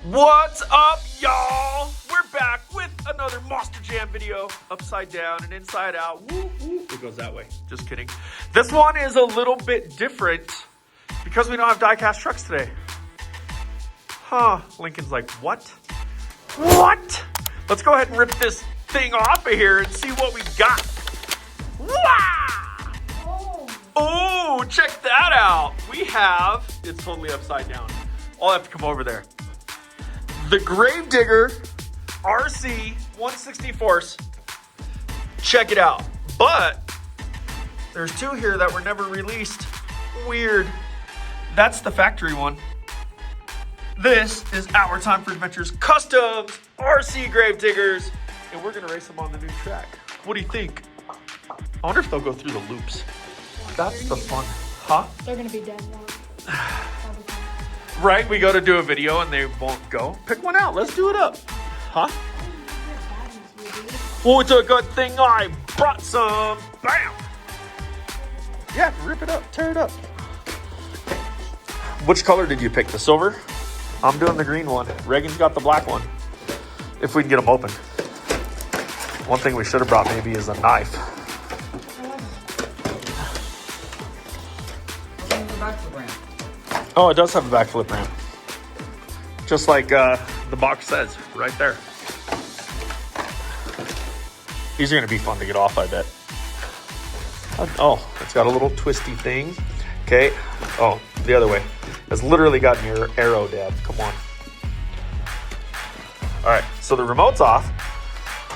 What's up, y'all? We're back with another Monster Jam video. Upside down and inside out. Woo, woo. It goes that way. Just kidding. This one is a little bit different because we don't have diecast trucks today. Huh. Lincoln's like, what? What? Let's go ahead and rip this thing off of here and see what we've got. Wow! Oh, check that out. We have, it's totally upside down. I'll have to come over there. The Gravedigger RC 1/64. Check it out. But there's two here that were never released. Weird. That's the factory one. This is Our Time for Adventures Custom RC Gravediggers. And we're going to race them on the new track. What do you think? I wonder if they'll go through the loops. That's the fun. Huh? They're going to be dead now. Right, we go to do a video and they won't go. Pick one out. Let's do it up. Huh? Well, it's a good thing I brought some. Bam! Yeah, rip it up. Tear it up. Which color did you pick? The silver? I'm doing the green one. Reagan's got the black one. If we can get them open. One thing we should have brought maybe is a knife. Oh, it does have a backflip ramp. Just like the box says, right there. These are going to be fun to get off, I bet. Oh, it's got a little twisty thing. Okay. Oh, the other way. It's literally got your arrow, Dad. Come on. All right, so the remote's off.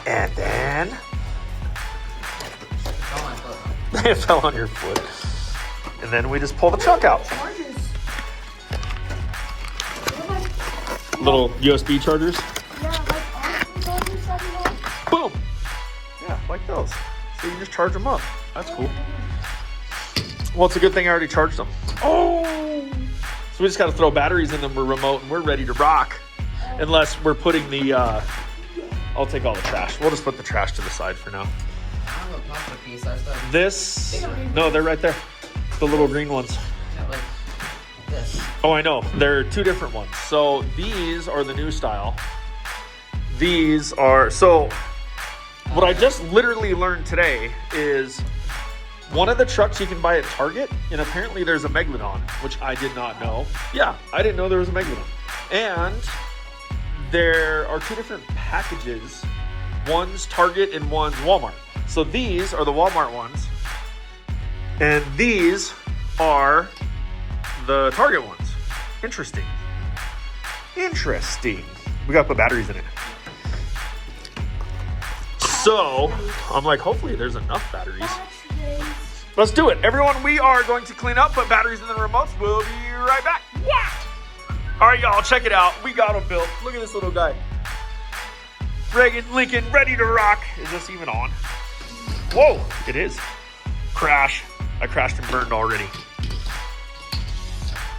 And then... it fell on your foot. And then we just pull the truck out. Little USB chargers. Boom. Yeah, like those. So you just charge them up. That's cool. Well, it's a good thing I already charged them. Oh! So we just got to throw batteries in them. We're remote and we're ready to rock. Unless we're putting the... I'll take all the trash. We'll just put the trash to the side for now. This... No, they're right there. The little green ones. This. Oh, I know. There are two different ones. So these are the new style. These are... So what I just literally learned today is one of the trucks you can buy at Target, and apparently there's a Megalodon, which I did not know. Yeah, I didn't know there was a Megalodon. And there are two different packages. One's Target and one's Walmart. So these are the Walmart ones. And these are the Target ones. Interesting. Interesting. We gotta put batteries in it. So, I'm like, hopefully there's enough batteries. Let's do it. Everyone, we are going to clean up, put batteries in the remotes. We'll be right back. Yeah. All right, y'all, check it out. We got them built. Look at this little guy. Reagan, Lincoln, ready to rock. Is this even on? Whoa, it is. Crash. I crashed and burned already.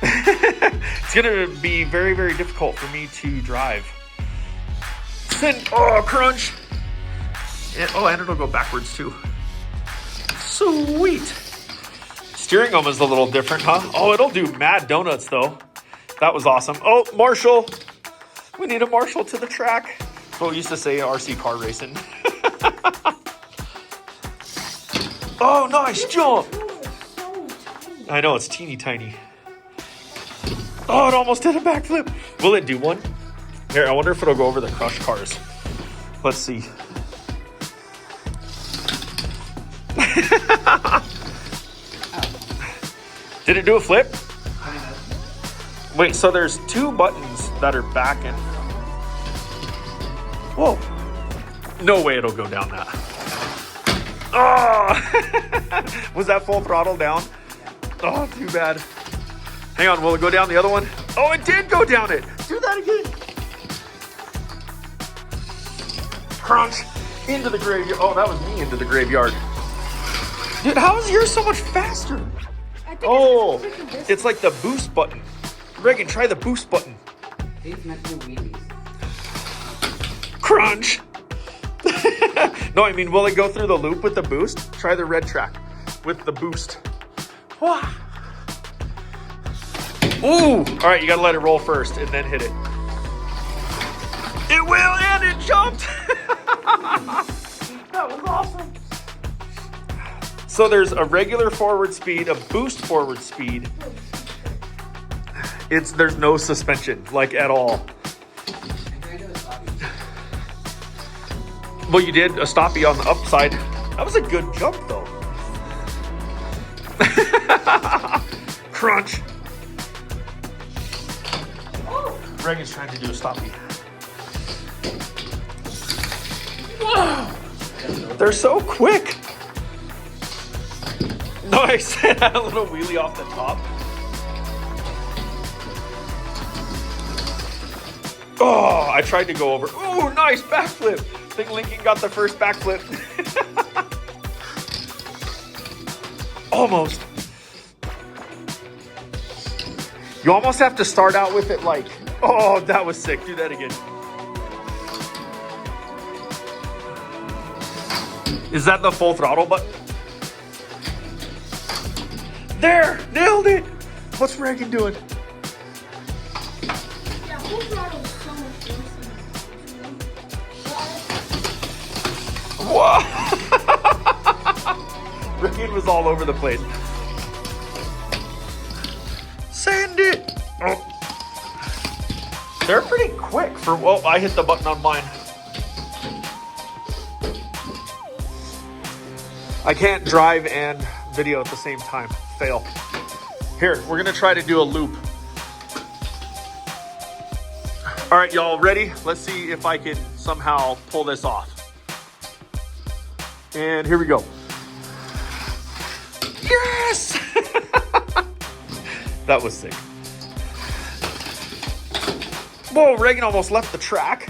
It's gonna be very, very difficult for me to drive. Oh, crunch. And it'll go backwards too. Sweet. Steering almost a little different, huh? Oh, it'll do mad donuts though. That was awesome. Oh, Marshall. We need a Marshall to the track. That's what we used to say RC car racing. Oh, nice jump. I know, it's teeny tiny. Oh, it almost did a backflip. Will it do one? Here, I wonder if it'll go over the crush cars. Let's see. Did it do a flip? Wait, so there's two buttons that are back and... Whoa. No way it'll go down that. Oh! Was that full throttle down? Oh, too bad. Hang on, will it go down the other one? Oh, it did go down it. Do that again. Crunch. Into the graveyard. Oh, that was me into the graveyard. Dude, how is yours so much faster? Oh, it's like the boost button. Reagan, try the boost button. These meant to be wheelies. Crunch. No, I mean, will it go through the loop with the boost? Try the red track with the boost. Wow. Ooh, all right, you gotta let it roll first and then hit it. wheel and it jumped. That was awesome. So there's a regular forward speed, a boost forward speed. There's no suspension, like at all. Well, you did a stoppie on the upside. That was a good jump, though. Crunch. Reagan's trying to do a stoppie. Whoa! They're so quick. Nice. A little wheelie off the top. Oh, I tried to go over. Oh, nice backflip. I think Lincoln got the first backflip. Almost. You almost have to start out with it like, oh, that was sick. Do that again. Is that the full throttle button? There, nailed it. What's Reagan doing? Yeah, full throttle is so much Whoa! Reagan was all over the place. Sand it. Oh. They're pretty quick for, well, I hit the button on mine. I can't drive and video at the same time. Fail. Here, we're gonna try to do a loop. All right, y'all ready? Let's see if I can somehow pull this off. And here we go. Yes! That was sick. Whoa, Reagan almost left the track.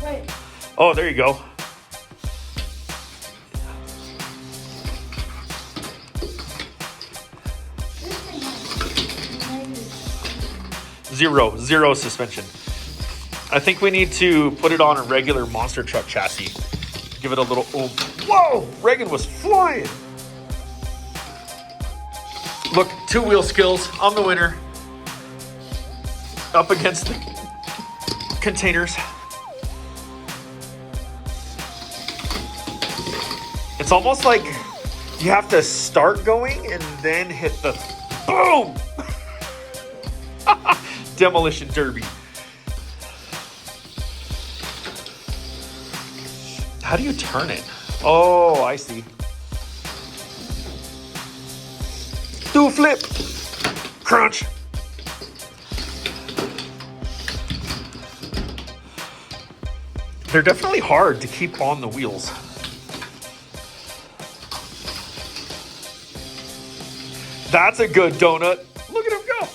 Wait. Oh, there you go. Zero suspension. I think we need to put it on a regular Monstertruck chassis. Give it a little oomph. Whoa! Reagan was flying. Look, 2-wheel skills. I'm the winner. Up against the containers. It's almost like you have to start going and then hit the boom. Demolition derby. How do you turn it? Oh, I see. Do a flip. Crunch. They're definitely hard to keep on the wheels. That's a good donut. Look at him go.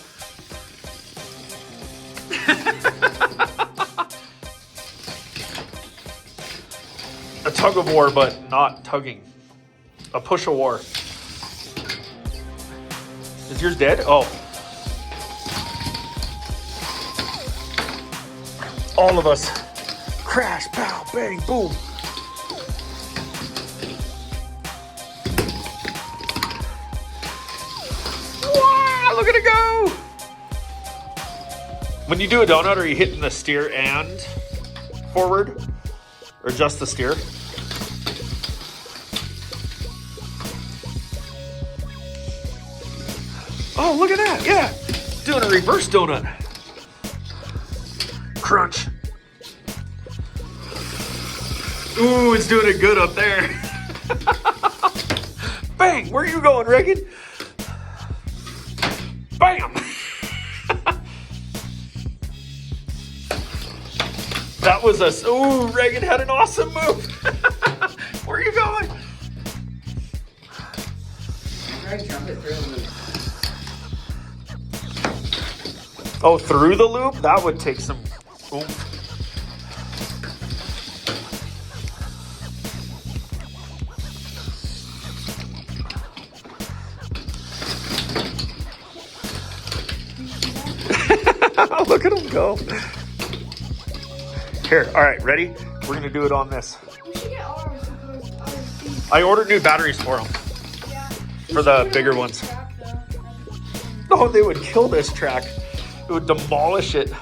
A tug of war, but not tugging. A push of war. Is yours dead? Oh. All of us. Crash, pow, bang, boom. Wow, look at it go. When you do a donut, are you hitting the steer and forward? Or just the steer? Oh, look at that. Yeah. Doing a reverse donut. Crunch. Ooh, it's doing it good up there. Bang. Where are you going, Reagan? Bam. That was a... Ooh, Reagan had an awesome move. Where are you going? Try to jump it through the loop. Oh, through the loop? That would take some oomph. Look at him go. Here, all right, ready? We're gonna do it on this. We should get ours because ours. I ordered new batteries for them. Yeah. For the bigger ones. Oh, they would kill this track. It would demolish it.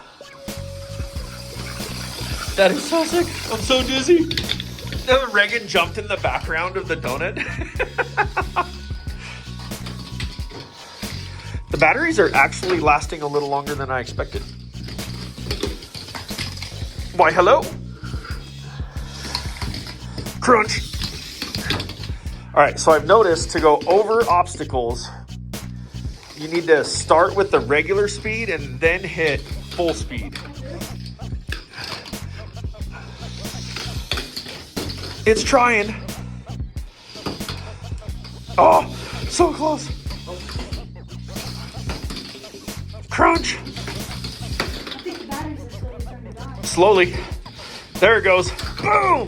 That is so sick. I'm so dizzy. Reagan jumped in the background of the donut. The batteries are actually lasting a little longer than I expected. Why, hello? Crunch. All right, so I've noticed to go over obstacles, you need to start with the regular speed and then hit full speed. It's trying. Oh, so close. Crunch. I think the batteries are slowly starting to die. Slowly. There it goes. Boom.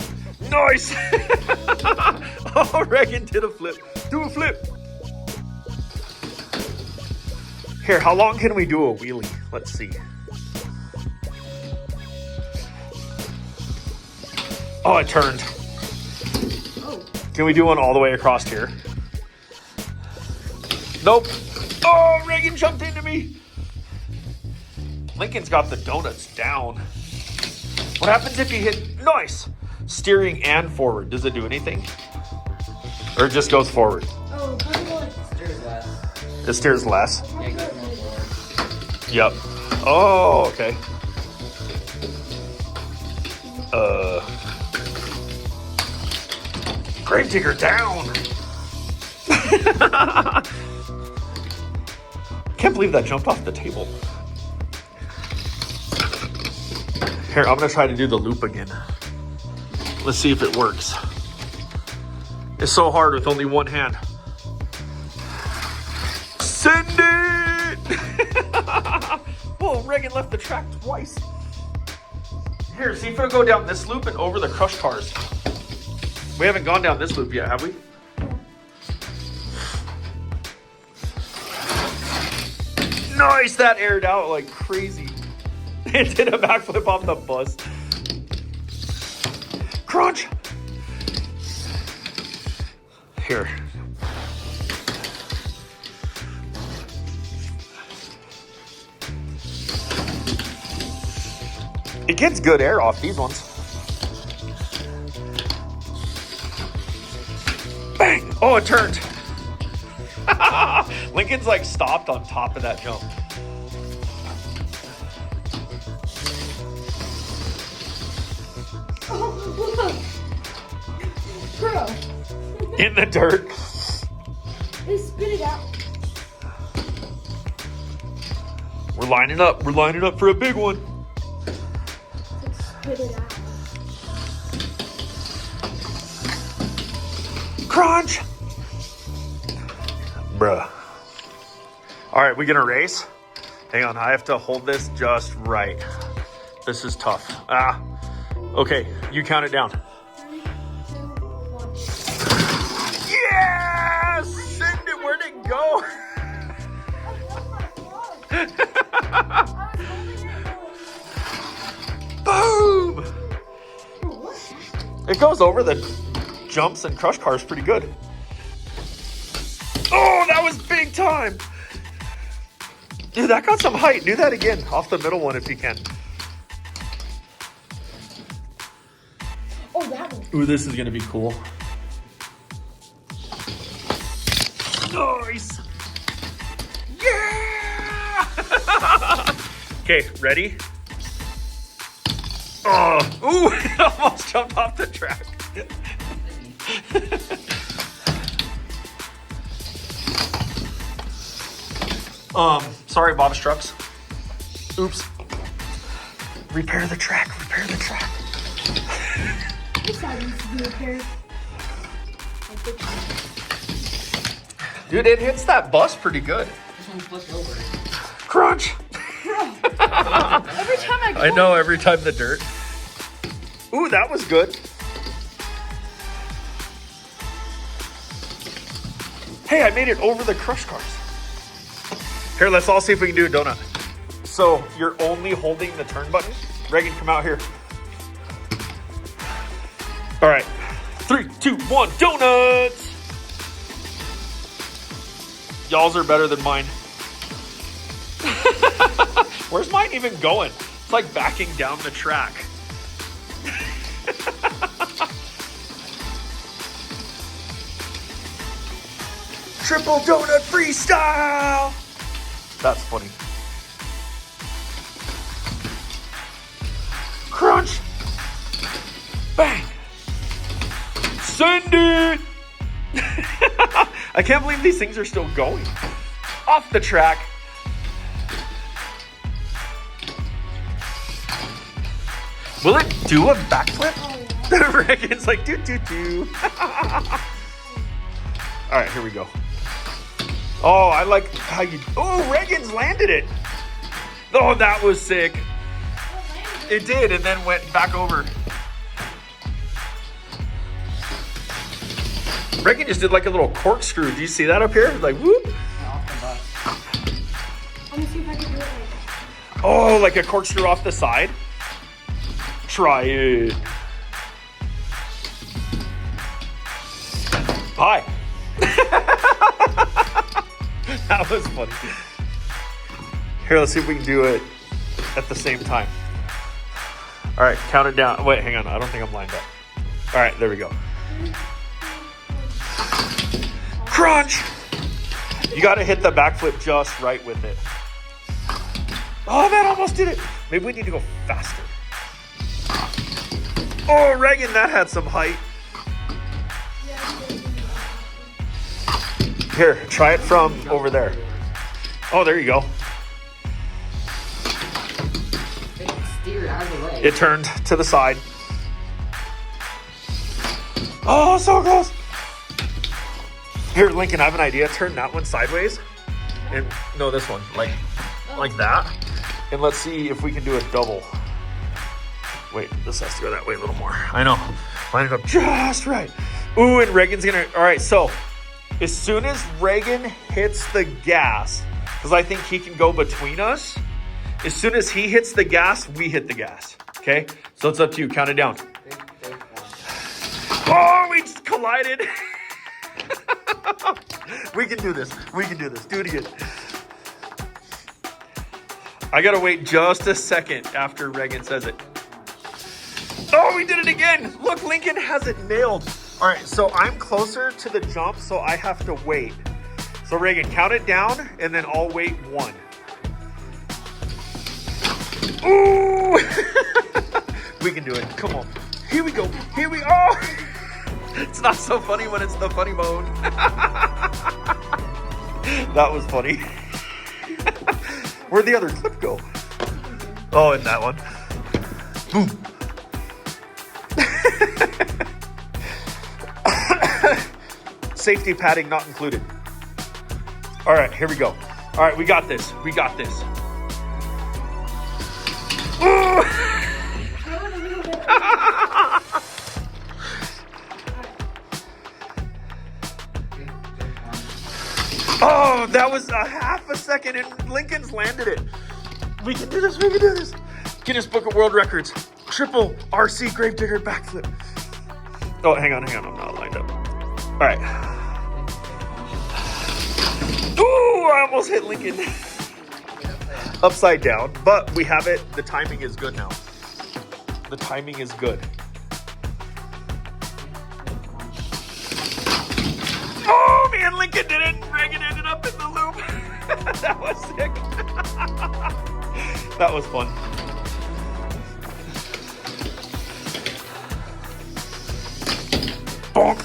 Nice. Oh, Reagan did a flip. Do a flip. Here, how long can we do a wheelie? Let's see. Oh, it turned. Can we do one all the way across here? Nope. Oh, Reagan jumped into me. Lincoln's got the donuts down. What happens if you hit, nice, steering and forward? Does it do anything? Or it just goes forward? Oh, probably like Steers less. It steers less? Yeah, it goes more forward. Yep. Oh, okay. Gravedigger down. Can't believe that jumped off the table. Here, I'm gonna try to do the loop again. Let's see if it works. It's so hard with only one hand. Send it! Whoa, Reagan left the track twice. Here, see if it'll go down this loop and over the crush cars. We haven't gone down this loop yet, have we? Nice, that aired out like crazy. It did a backflip off the bus. Crunch. Here. It gets good air off these ones. Bang! Oh, it turned. Lincoln's like stopped on top of that jump. oh, look. Bro, In the dirt. it spit it out. We're lining up. We're lining up for a big one. It spit it out. Crunch. Bruh. All right, we gonna race? Hang on, I have to hold this just right. This is tough. Ah. Okay, you count it down. 3, 2, 1. Yes! Send it. Where'd it go? Boom! It goes over the jumps and crush cars pretty good. Oh, that was big time! Dude, that got some height. Do that again off the middle one if you can. Oh, that one. Ooh, this is gonna be cool. Nice! Yeah! Okay, ready? Oh, ooh, it almost jumped off the track. Sorry, Bob's Trucks. Oops. Repair the track, repair the track. This side needs to be repaired. Dude, it hits that bus pretty good. This one flipped over. Crunch! Every time I go, I know, every time the dirt. Ooh, that was good. Hey, I made it over the crush cars. Here, let's all see if we can do a donut. So you're only holding the turn button. Reagan, come out here. All right, 3, 2, 1, donuts. Y'all's are better than mine. Where's mine even going? It's like backing down the track. Triple donut freestyle. That's funny. Crunch. Bang. Send it. I can't believe these things are still going. Off the track. Will it do a backflip? Oh, yeah. Reagan's like, do. All right, here we go. Oh, I like how you... Oh, Reagan's landed it. Oh, that was sick. It did, and then went back over. Reagan just did like a little corkscrew. Do you see that up here? Like, whoop. Let me see if I can do it like that. Oh, like a corkscrew off the side? Try it. Hi. That was funny. Here, let's see if we can do it at the same time. All right, count it down. Wait, hang on. I don't think I'm lined up. All right, there we go. Crunch. You got to hit the backflip just right with it. Oh, that almost did it. Maybe we need to go faster. Oh, Reagan, that had some height. Here, try it from over there. Oh, there you go. It steered out of the way. It turned to the side. Oh, so close. Here, Lincoln, I have an idea. Turn that one sideways. And no, this one, like that. And let's see if we can do a double. Wait, this has to go that way a little more. I know. Line it up just right. Ooh, and Reagan's gonna... All right, so as soon as Reagan hits the gas, because I think he can go between us, as soon as he hits the gas, we hit the gas. Okay? So it's up to you. Count it down. Oh, we just collided. We can do this. We can do this. Do it again. I gotta wait just a second after Reagan says it. Oh, we did it again. Look, Lincoln has it nailed. All right, so I'm closer to the jump, so I have to wait. So Reagan, count it down, and then I'll wait 1. Ooh! We can do it. Come on. Here we go. Here we go. Oh! It's not so funny when it's the funny bone. That was funny. Where'd the other clip go? Oh, in that one. Boom. Safety padding not included. All right, here we go. All right, we got this. We got this. Ooh! Oh, that was a half a second and Lincoln's landed it. We can do this. We can do this. Guinness Book of World Records. Triple RC Gravedigger backflip. Oh, hang on. I'm not lined up. All right. Ooh, I almost hit Lincoln. Upside down, but we have it. The timing is good now. The timing is good. Oh, man, Lincoln did it. Reagan ended up in the loop. That was sick. That was fun. Bonk.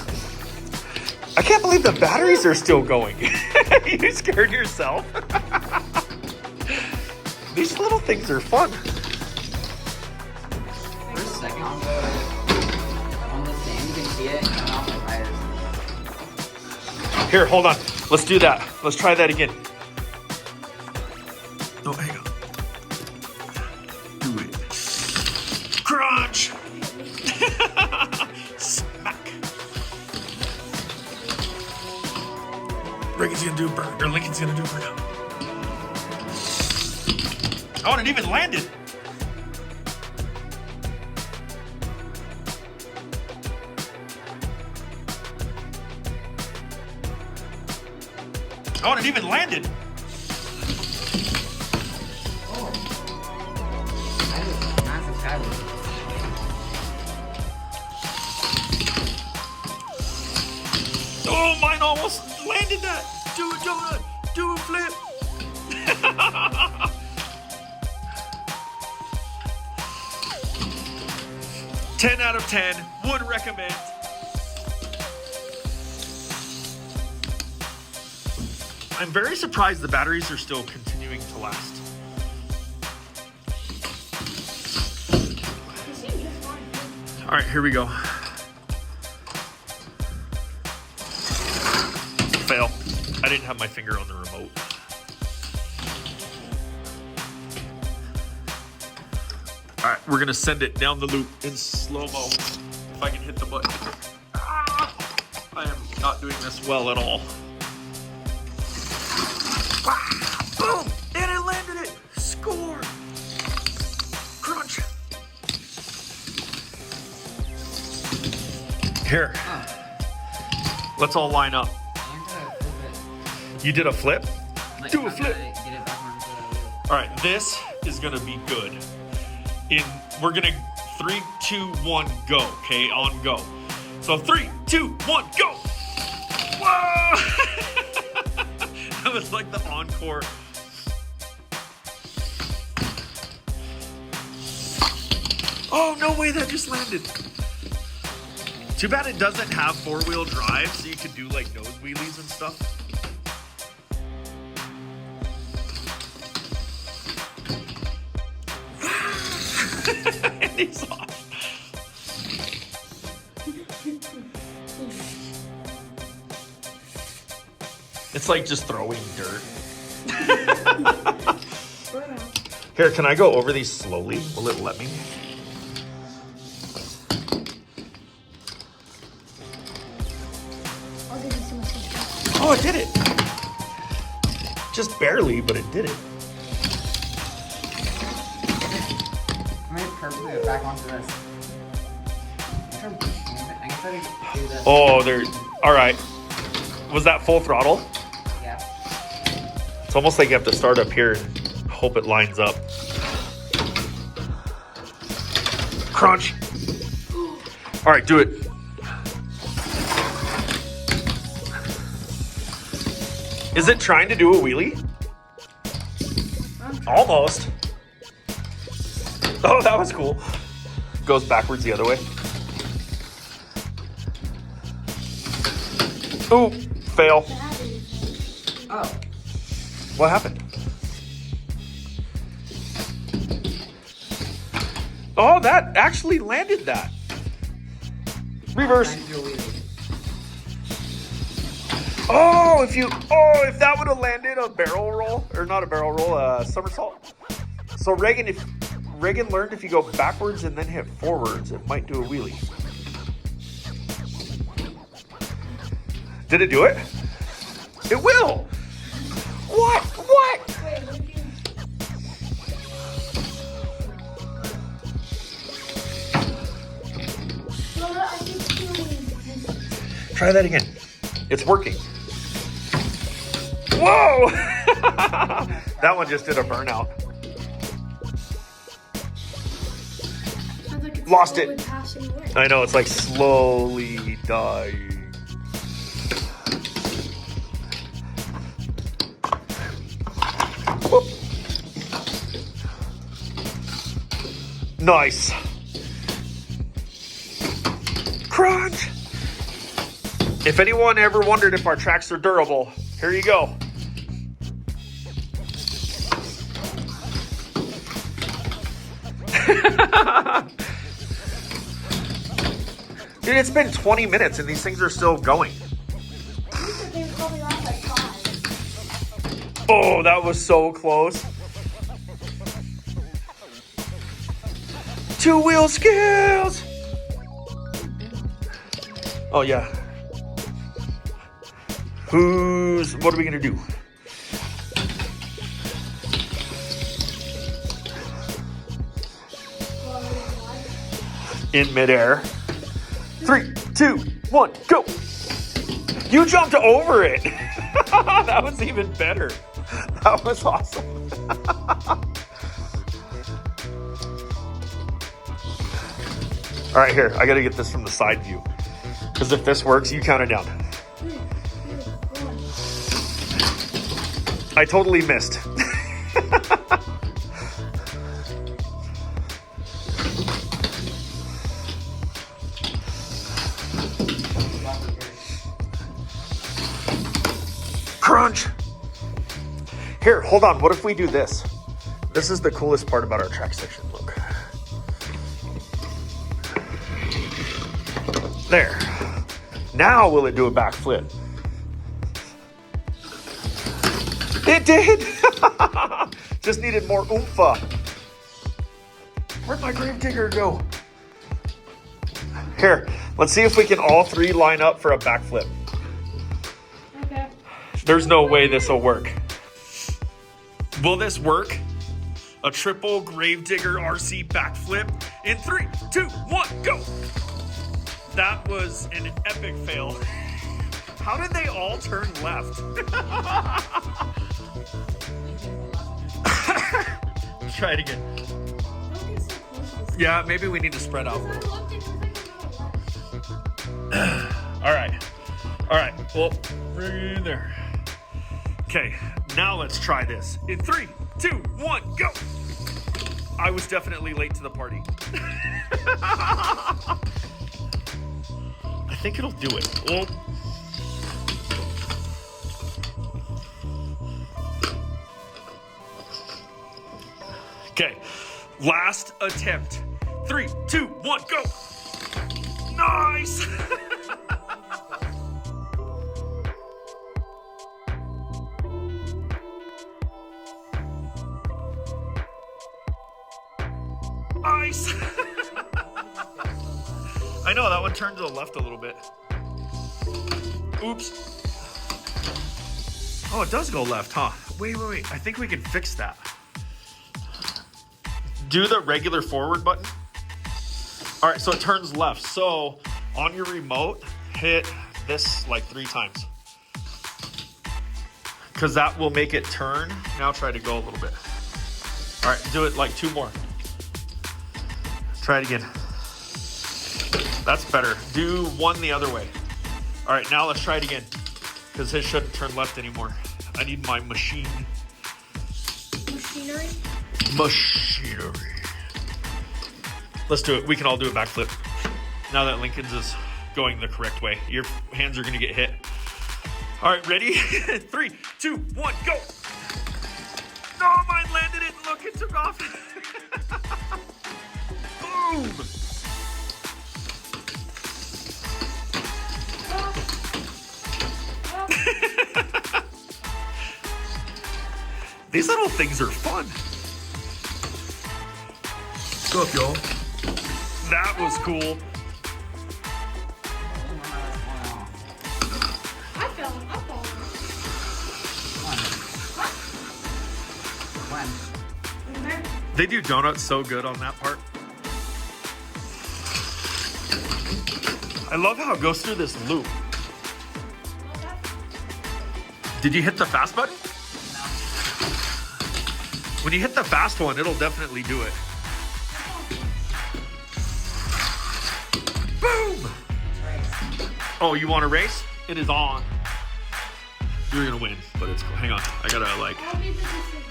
I can't believe the batteries are still going. You scared yourself? These little things are fun. For a second on the stand, you can see it coming off the tires. Here, hold on. Let's do that. Let's try that again. Oh, hang on. Do it. Crunch! Smack. Reagan's gonna do a burn, or Lincoln's gonna do a burn. Oh, and it even landed. Oh, and it even landed. almost landed that. Do a donut. Do a flip. 10 out of 10. Would recommend. I'm very surprised the batteries are still continuing to last. All right, here we go. Fail. I didn't have my finger on the remote. All right, we're gonna send it down the loop in slow-mo. If I can hit the button. Ah, I am not doing this well at all. Boom! And I landed it! Score! Crunch! Here. Let's all line up. I'm gonna flip it. You did a flip? Like, Do a I'm flip. gonna get it back onto the wheel. Alright, this is gonna be good. We're gonna 3, 2, 1, go. Okay, on go. So 3, 2, 1, go! Whoa! That was like the encore. Oh, no way, that just landed. Too bad it doesn't have 4-wheel drive, so you could do like nose wheelies and stuff. And he's off. It's like just throwing dirt. Here, can I go over these slowly? Will it let me? I'll give you so much control. Oh, it did it. Just barely, but it did it. I'm gonna purposely get back onto this. I'm gonna try to do this. Oh, there. All right. Was that full throttle? Yeah. It's almost like you have to start up here and hope it lines up. Crunch. All right, do it. Is it trying to do a wheelie? Almost. Oh, that was cool. Goes backwards the other way. Ooh, fail. Oh. What happened? Oh, that actually landed that. Reverse. Trying to do a wheelie. Oh, if that would have landed a barrel roll, or not a barrel roll, a somersault. So Reagan learned if you go backwards and then hit forwards, it might do a wheelie. Did it do it? It will. What? Wait, what do you... No, I think it's Try that again. It's working. Whoa! That one just did a burnout. sounds like it's Lost slowly it. passing away. I know, it's like slowly dying. Whoop. Nice. Crunch. If anyone ever wondered if our tracks are durable, here you go. Dude, it's been 20 minutes and these things are still going. You said they would probably last like 5. Oh, that was so close. 2-wheel skills. Oh, yeah. What are we gonna do? In midair. 3, 2, 1, go. You jumped over it. That was even better. That was awesome. All right, here. I got to get this from the side view. Because if this works, you count it down. 3, 2, I totally missed. Crunch. Here, hold on. What if we do this? This is the coolest part about our track section. Look. There. Now will it do a backflip? It did! Just needed more oomph. Where'd my gravedigger go? Here, let's see if we can all three line up for a backflip. Okay. There's no way this will work. Will this work? A triple gravedigger RC backflip in 3, 2, 1, go! That was an epic fail. How did they all turn left? Let's try it again. Don't get so close to this. Yeah, maybe we need to spread out. Because I looked and it was like a little. All right. Well, bring it in there. Okay, now let's try this. In 3, 2, 1, go! I was definitely late to the party. I think it'll do it. Well, okay, last attempt. 3, 2, 1, go! Nice! Nice! I know, that one turned to the left a little bit. Oops. Oh, it does go left, huh? Wait. I think we can fix that. Do the regular forward button. All right, so it turns left. So on your remote, hit this like 3 times. Because that will make it turn. Now try to go a little bit. All right, do it like 2 more. Try it again. That's better. Do 1 the other way. All right, now let's try it again. Because his shouldn't turn left anymore. I need my machine. Machinery? Machinery. Let's do it. We can all do a backflip. Now that Lincoln's is going the correct way. Your hands are going to get hit. All right, ready? 3, 2, 1, go. No, mine landed it. Look, it took off. Boom. These little things are fun. Go up, y'all. That was cool. I fell. When? They do donuts so good on that part. I love how it goes through this loop. Did you hit the fast button? When you hit the fast one, it'll definitely do it. Boom! Oh, you want to race? It is on. You're gonna win, but it's cool. Hang on, I gotta like. I'll be the decision.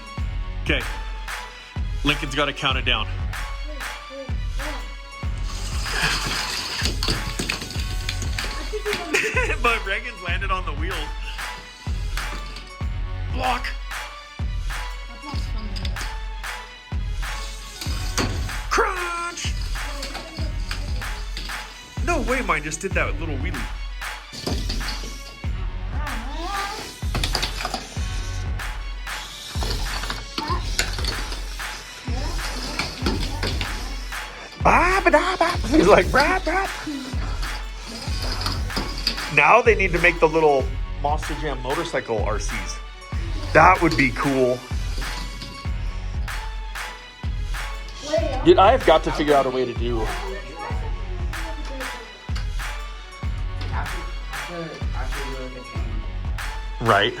Okay, Lincoln's gotta count it down. 3, 2, 1. I think we But Reagan's landed on the wheel. Block. That's not fun. Crunch! No way, mine just did that little wheelie. He's like, brap, brap. Now they need to make the little Monster Jam motorcycle RCs. That would be cool. Dude, I have got to figure out a way to do. After you look at change. Right.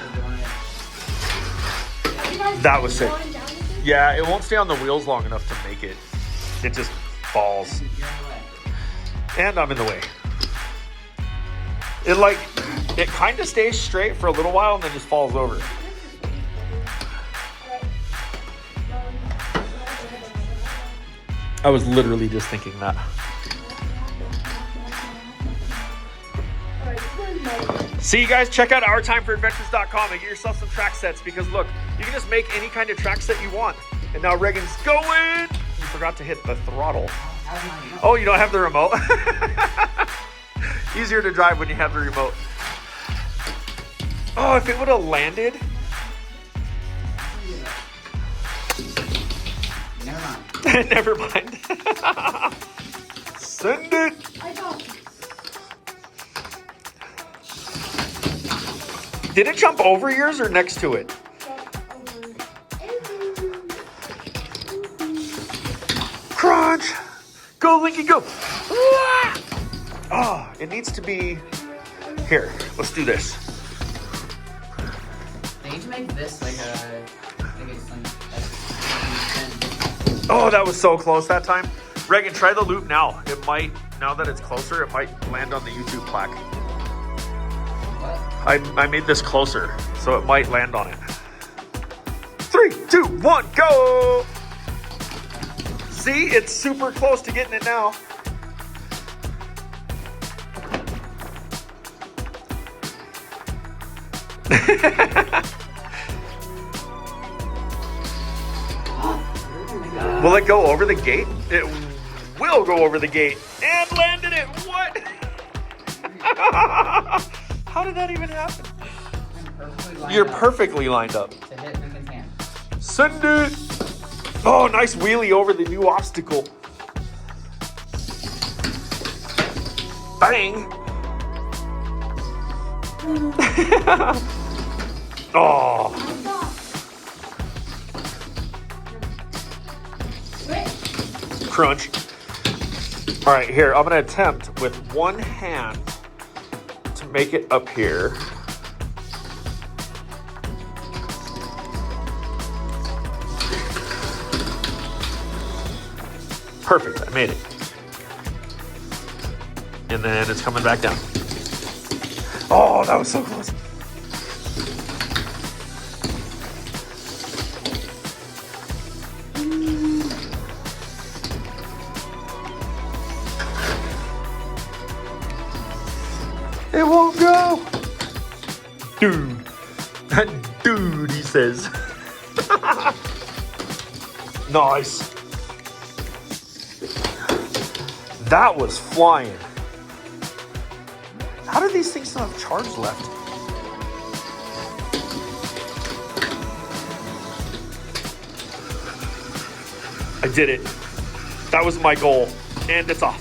That was sick. Yeah, it won't stay on the wheels long enough to make it. It just falls. You're in the way. And I'm in the way. It kind of stays straight for a little while and then just falls over. I was literally just thinking that. See, you guys, check out ourtimeforadventures.com and get yourself some track sets because look, you can just make any kind of track set you want. And now Reagan's going. You forgot to hit the throttle. Oh, you don't have the remote? Easier to drive when you have the remote. Oh, if it would have landed. Never mind. Send it. I got it. Did it jump over yours or next to it? Crunch. Go, Linky, go. Oh, it needs to be... Here, let's do this. They need to make this like a Oh, that was so close that time. Reagan, try the loop now. It might, now that it's closer, it might land on the YouTube plaque. What? I made this closer, so it might land on it. 3, 2, 1, go! See, it's super close to getting it now. Will it go over the gate? It will go over the gate. And landed it. What? How did that even happen? You're perfectly lined up. To hit Lincoln's hand. Send it. Oh, nice wheelie over the new obstacle. Bang. Oh. Crunch. All right, here, I'm gonna attempt with one hand to make it up here. Perfect, I made it. And then it's coming back down. Oh, that was so close. It won't go. Dude. Dude, he says. Nice. That was flying. How do these things still have charge left? I did it. That was my goal. And it's off.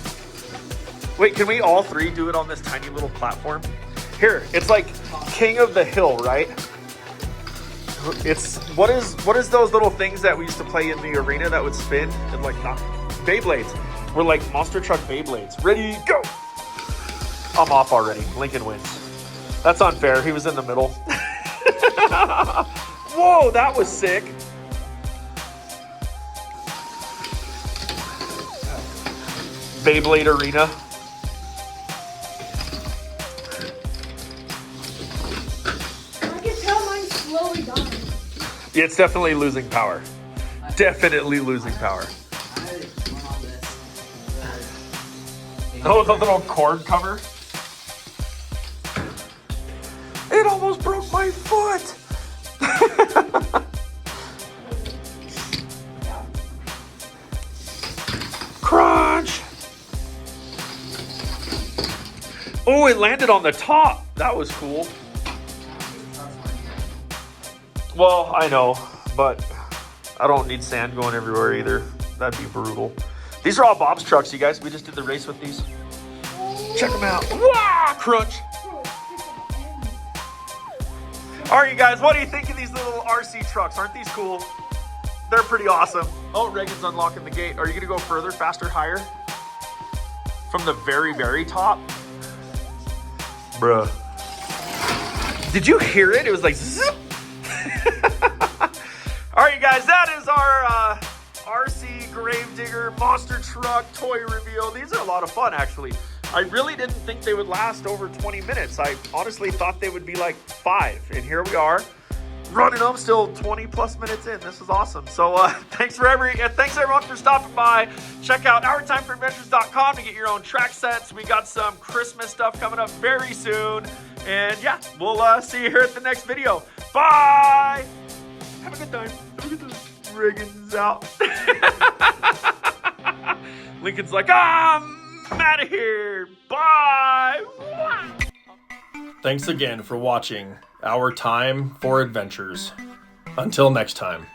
Wait, can we all three do it on this tiny little platform? Here, it's like King of the Hill, right? It's, what is those little things that we used to play in the arena that would spin? And like, not, Beyblades. We're like Monstertruck Beyblades. Ready, go! I'm off already. Lincoln wins. That's unfair. He was in the middle. Whoa, that was sick. Beyblade Arena. I can tell mine's slowly dying. Yeah, it's definitely losing power. Definitely losing power. Oh, the little cord cover. It almost broke my foot. Crunch. Oh, it landed on the top. That was cool. Well, I know, but I don't need sand going everywhere either. That'd be brutal. These are all Bob's trucks, you guys. We just did the race with these. Check them out. Wow, crunch. All right, you guys, what do you think of these little RC trucks? Aren't these cool? They're pretty awesome. Oh, Reagan's unlocking the gate. Are you gonna go further, faster, higher? From the very, very top? Bruh. Did you hear it? It was like zip. All right, you guys, that is our RC Gravedigger Monstertruck toy reveal. These are a lot of fun, actually. I really didn't think they would last over 20 minutes. I honestly thought they would be like 5, and here we are. running them, still 20 plus minutes in. This is awesome. So thanks everyone for stopping by. Check out OurTimeForAdventures.com to get your own track sets. We got some Christmas stuff coming up very soon. And yeah, we'll see you here at the next video. Bye! Have a good time. Have a good time. Reagan's out. Lincoln's like, I'm out of here. Bye! Thanks again for watching Our Time for Adventures. Until next time.